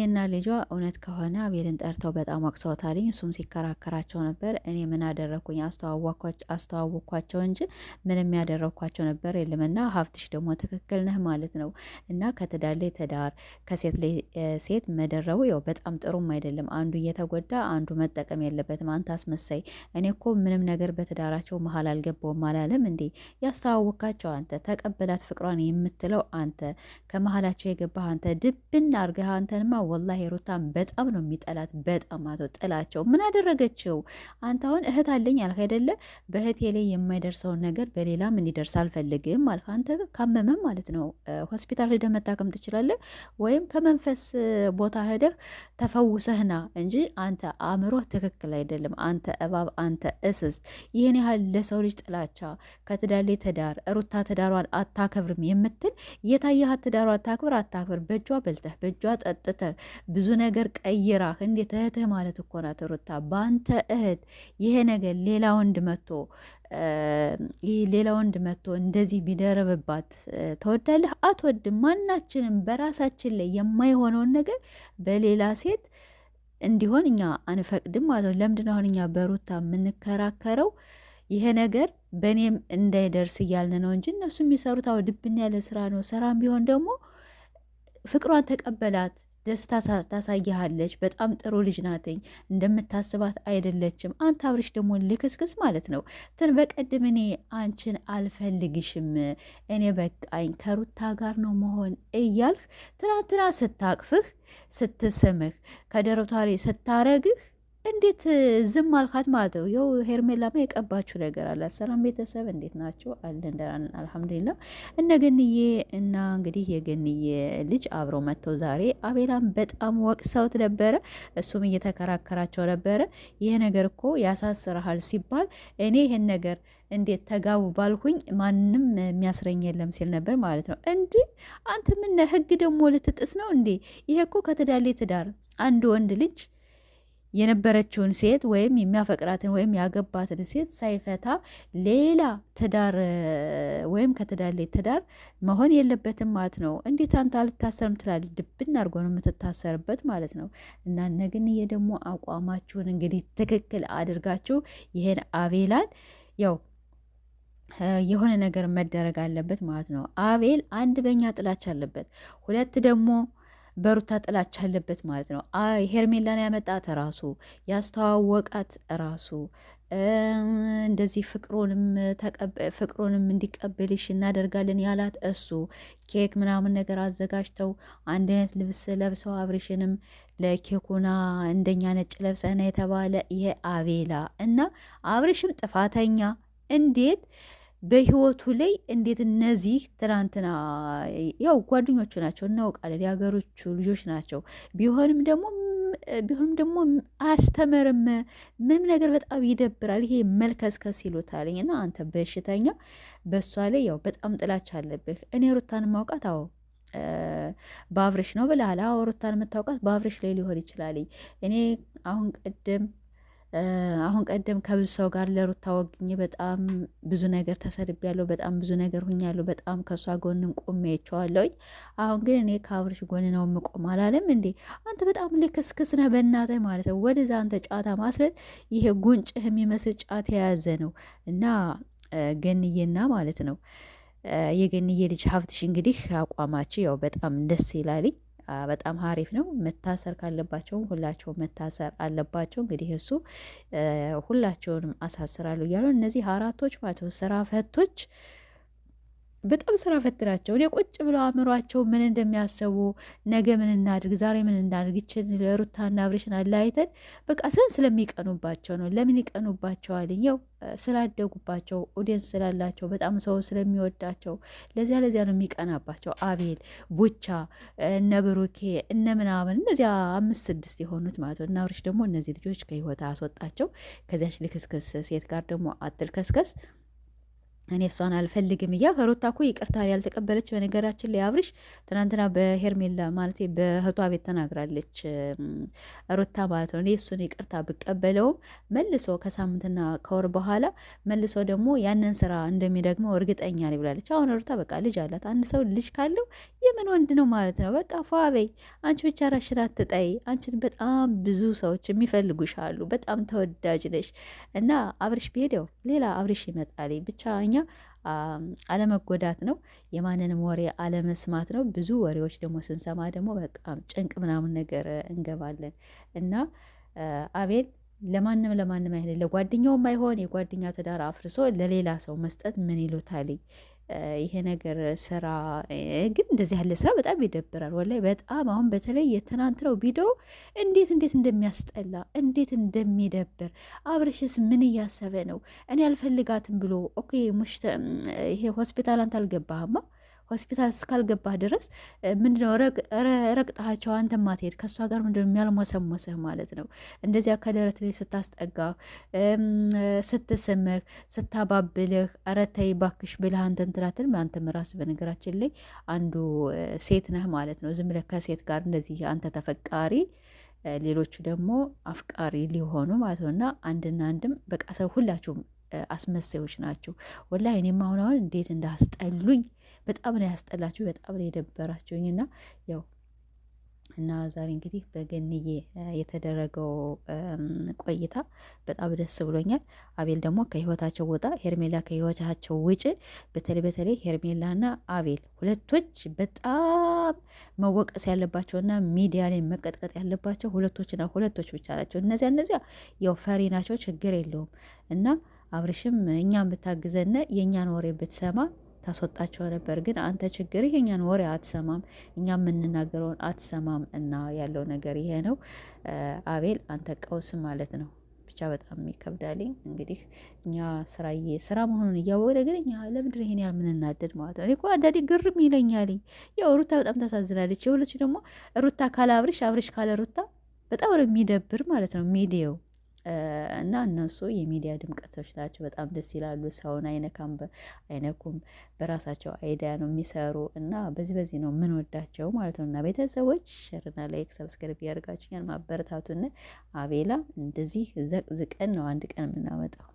ገንዬና ልጇ እውነት ከሆነ አቤልን ጠርተው በጣም ወቅሰውታልኝ። እሱም ሲከራከራቸው ነበር። እኔ ምን አደረግኩኝ? አስተዋወቅኳቸው እንጂ ምንም ያደረግኳቸው ነበር የለምና ሀብትሽ ደግሞ ትክክል ነህ ማለት ነው። እና ከትዳር ላይ ትዳር ከሴት ላይ ሴት መደረቡ ያው በጣም ጥሩም አይደለም። አንዱ እየተጎዳ አንዱ መጠቀም የለበትም። አንተ አስመሳይ፣ እኔ እኮ ምንም ነገር በትዳራቸው መሀል አልገባውም አላለም እንዴ? ያስተዋወቃቸው አንተ፣ ተቀበላት ፍቅሯን የምትለው አንተ፣ ከመሀላቸው የገባህ አንተ፣ ድብን አርገህ አንተንማ ወላሂ ሩታን በጣም ነው የሚጠላት። በጣም አቶ ጥላቸው ምን አደረገችው? አንተ አሁን እህት አለኝ አልክ አይደለ? በእህቴ ላይ የማይደርሰውን ነገር በሌላም እንዲደርስ አልፈልግም አልክ። አንተ ካመመም ማለት ነው ሆስፒታል ሄደህ መታከም ትችላለህ፣ ወይም ከመንፈስ ቦታ ሄደህ ተፈውሰህና እንጂ አንተ አእምሮ ትክክል አይደለም። አንተ እባብ፣ አንተ እስስት፣ ይህን ያህል ለሰው ልጅ ጥላቻ ከትዳር ላይ ትዳር ሩታ ትዳሯን አታከብርም የምትል የታየሃት ትዳሯን አታክብር አታክብር በእጇ በልተህ በእጇ ጠጥተህ ብዙ ነገር ቀይራህ እንዴት እህትህ ማለት እኮ ናት ሩታ። በአንተ እህት ይሄ ነገር ሌላ ወንድ መጥቶ እንደዚህ ቢደረብባት ተወዳለህ? አትወድም። ማናችንም በራሳችን ላይ የማይሆነውን ነገር በሌላ ሴት እንዲሆን እኛ አንፈቅድም ማለት ነው። ለምንድን ነው አሁን እኛ በሩታ የምንከራከረው? ይሄ ነገር በእኔም እንዳይደርስ እያልን ነው እንጂ እነሱ የሚሰሩት አዎ ድብን ያለ ስራ ነው። ስራም ቢሆን ደግሞ ፍቅሯን ተቀበላት። ደስታ ታሳይሃለች። በጣም ጥሩ ልጅ ናትኝ። እንደምታስባት አይደለችም። አንተ አብርሽ ደግሞ ልክስክስ ማለት ነው። በቀድም እኔ አንቺን አልፈልግሽም፣ እኔ በቃኝ ከሩታ ጋር ነው መሆን እያልህ ትናንትና ስታቅፍህ ስትስምህ ከደረቷ ላይ ስታረግህ እንዴት ዝም አልካት ማለት ነው? ይኸው ሄርሜላማ የቀባችሁ ነገር አለ። ሰላም ቤተሰብ እንዴት ናቸው? አለን ደህና ነን አልሐምዱሊላህ። እነ ገንዬ እና እንግዲህ የገንዬ ልጅ አብረው መጥተው ዛሬ አቤላም በጣም ወቅሰውት ነበረ። እሱም እየተከራከራቸው ነበረ። ይሄ ነገር እኮ ያሳስረሃል ሲባል እኔ ይሄን ነገር እንዴት ተጋቡ ባልኩኝ ማንም የሚያስረኝ የለም ሲል ነበር ማለት ነው። እንዲ አንተ ምን ህግ ደግሞ ልትጥስ ነው እንዴ? ይሄ እኮ ከትዳር ትዳር አንድ ወንድ ልጅ የነበረችውን ሴት ወይም የሚያፈቅራትን ወይም ያገባትን ሴት ሳይፈታ ሌላ ትዳር ወይም ከትዳር ላይ ትዳር መሆን የለበትም ማለት ነው። እንዴት አንተ አልታሰርም ትላለች? ድብን አድርጎ ነው የምትታሰርበት ማለት ነው። እና ነገንዬ ደግሞ አቋማችሁን እንግዲህ ትክክል አድርጋችሁ ይሄን አቤላን ያው የሆነ ነገር መደረግ አለበት ማለት ነው። አቤል አንድ በኛ ጥላቻ አለበት፣ ሁለት ደግሞ በሩታ ጥላቻ አለበት ማለት ነው። ሄርሜላን ያመጣት ራሱ ያስተዋወቃት ራሱ እንደዚህ ፍቅሩንም እንዲቀበልሽ እናደርጋለን ያላት እሱ ኬክ ምናምን ነገር አዘጋጅተው አንድ አይነት ልብስ ለብሰው አብርሽንም ለኬኩና እንደኛ ነጭ ለብሰና የተባለ ይሄ አቤላ እና አብርሽም ጥፋተኛ እንዴት በህይወቱ ላይ እንዴት እነዚህ ትናንትና ያው ጓደኞቹ ናቸው እናውቃለን፣ የሀገሮቹ ልጆች ናቸው። ቢሆንም ደግሞ አያስተምርም ምንም ነገር በጣም ይደብራል። ይሄ መልከስከስ ይሉታልኝ እና አንተ በሽተኛ በእሷ ላይ ያው በጣም ጥላቻ አለብህ። እኔ ሩታን ማውቃት አዎ በአብርሽ ነው ብለሃል። አዎ ሩታን የምታውቃት በአብርሽ ላይ ሊሆን ይችላል። እኔ አሁን ቀደም ከብዙ ሰው ጋር ለሩታ ወግኜ በጣም ብዙ ነገር ተሰድቤያለሁ፣ በጣም ብዙ ነገር ሁኛለሁ፣ በጣም ከእሷ ጎንም ቆሜ አይቼዋለሁኝ። አሁን ግን እኔ ከአብርሽ ጎን ነው የምቆም አላለም እንዴ? አንተ በጣም ልክስክስ ነህ በእናትህ ማለት ነው። ወደዛ አንተ ጫታ ማስረት ይሄ ጉንጭህ የሚመስል ጫት የያዘ ነው እና ገንዬና ማለት ነው የገንዬ ልጅ ሀብትሽ እንግዲህ አቋማችሁ ያው በጣም ደስ ይላልኝ። በጣም ሀሪፍ ነው። መታሰር ካለባቸውም ሁላቸውም መታሰር አለባቸው። እንግዲህ እሱ ሁላቸውንም አሳስራለሁ እያሉ እነዚህ አራቶች ማለት ነው ስራ ፈቶች በጣም ስራ ፈት ናቸው። እኔ ቁጭ ብለው አእምሯቸው ምን እንደሚያስቡ ነገ ምን እናድርግ ዛሬ ምን እናድርግ ይችን ለሩታና አብርሽን አለያይተን በቃ ስለሚቀኑባቸው ነው። ለምን ይቀኑባቸዋል? ያው ስላደጉባቸው ኦዲየንስ ስላላቸው በጣም ሰው ስለሚወዳቸው ለዚያ ነው የሚቀናባቸው። አቤል ቡቻ እነ ብሩኬ እነ ምናምን እነዚያ 5-6 የሆኑት ማለት ነው። እና አብርሽ ደግሞ እነዚህ ልጆች ከህይወት አስወጣቸው። ከዚያች ልክስክስ ሴት ጋር ደግሞ አትልከስከስ እኔ እሷን አልፈልግም እያ ከሩታ እኮ ይቅርታ ያልተቀበለች በነገራችን ላይ አብርሽ ትናንትና በሄርሜላ ማለት በእህቷ ቤት ተናግራለች ሩታ ማለት ነው። እኔ እሱን ይቅርታ ብቀበለውም መልሶ ከሳምንትና ከወር በኋላ መልሶ ደግሞ ያንን ስራ እንደሚደግመው እርግጠኛ ነኝ ብላለች። አሁን ሩታ በቃ ልጅ አላት። አንድ ሰው ልጅ ካለው የምን ወንድ ነው ማለት ነው። በቃ ፏበይ አንቺ ብቻ ራሽን አትጣይ። አንቺን በጣም ብዙ ሰዎች የሚፈልጉሽ አሉ። በጣም ተወዳጅ ነሽ እና አብርሽ ቢሄደው ሌላ አብርሽ ይመጣል ብቻ እኛ አለመጎዳት ነው። የማንንም ወሬ አለመስማት ነው። ብዙ ወሬዎች ደግሞ ስንሰማ ደግሞ በቃ ጭንቅ ምናምን ነገር እንገባለን እና አቤል ለማንም አይሆን፣ ለጓደኛውም አይሆን። የጓደኛ ትዳር አፍርሶ ለሌላ ሰው መስጠት ምን ይሉታል? ይሄ ነገር ስራ ግን እንደዚህ ያለ ስራ በጣም ይደብራል። ወላሂ በጣም አሁን በተለይ የትናንትናው ቪዲዮ እንዴት እንደሚያስጠላ እንዴት እንደሚደብር። አብርሽስ ምን እያሰበ ነው? እኔ አልፈልጋትም ብሎ ኦኬ ይሄ ሆስፒታል አንተ አልገባህማ ሆስፒታል እስካልገባህ ድረስ ምንድነው ረግጠሃቸው አንተ ማትሄድ ከእሷ ጋር ምንድነው የሚያልሞሰሞሰህ ማለት ነው። እንደዚያ ከደረት ላይ ስታስጠጋህ ስትስምህ ስታባብልህ ኧረ ተይ እባክሽ ብለህ አንተን ትላትል። አንተም ራስህ በነገራችን ላይ አንዱ ሴት ነህ ማለት ነው። ዝም ብለህ ከሴት ጋር እንደዚህ አንተ ተፈቃሪ ሌሎቹ ደግሞ አፍቃሪ ሊሆኑ ማለት ነው። እና አንድና አንድም በቃ ሰው ሁላችሁም አስመሳዮች ናቸው። ወላሂ እኔም አሁን እንዴት እንዳስጠሉኝ በጣም ነው ያስጠላችሁ፣ በጣም ነው የደበራችሁኝ። እና ያው እና ዛሬ እንግዲህ በገንዬ የተደረገው ቆይታ በጣም ደስ ብሎኛል። አቤል ደግሞ ከህይወታቸው ወጣ፣ ሄርሜላ ከህይወታቸው ውጭ። በተለይ ሄርሜላና አቤል ሁለቶች በጣም መወቀስ ያለባቸውና ሚዲያ ላይ መቀጥቀጥ ያለባቸው ሁለቶች ብቻ ናቸው። እነዚያ ያው ፈሪ ናቸው፣ ችግር የለውም እና አብርሽም እኛን ብታግዘነ የእኛን ወሬ ብትሰማ ታስወጣቸው ነበር። ግን አንተ ችግር የእኛን ወሬ አትሰማም፣ እኛ የምንናገረውን አትሰማም። እና ያለው ነገር ይሄ ነው። አቤል አንተ ቀውስ ማለት ነው። ብቻ በጣም ይከብዳልኝ። እንግዲህ እኛ ስራ መሆኑን እያወቀ ግን እኛ ለምንድን ይሄን ያህል ምንናደድ ማለት ነው? እኔ እኮ አንዳንዴ ግርም ይለኛልኝ። ያው ሩታ በጣም ታሳዝናለች። የሁለቱ ደግሞ ሩታ ካለ አብርሽ፣ አብርሽ ካለ ሩታ በጣም ነው የሚደብር ማለት ነው ሚዲያው እና እነሱ የሚዲያ ድምቀቶች ናቸው። በጣም ደስ ይላሉ። ሰውን አይነኩም፣ በራሳቸው አይዲያ ነው የሚሰሩ እና በዚህ ነው የምንወዳቸው ማለት ነው። እና ቤተሰቦች ሸርና ላይክ ሰብስክራይብ ያደርጋችሁኛል ማበረታቱን። አቤላ እንደዚህ ዘቅዝቀን ነው አንድ ቀን የምናመጣው።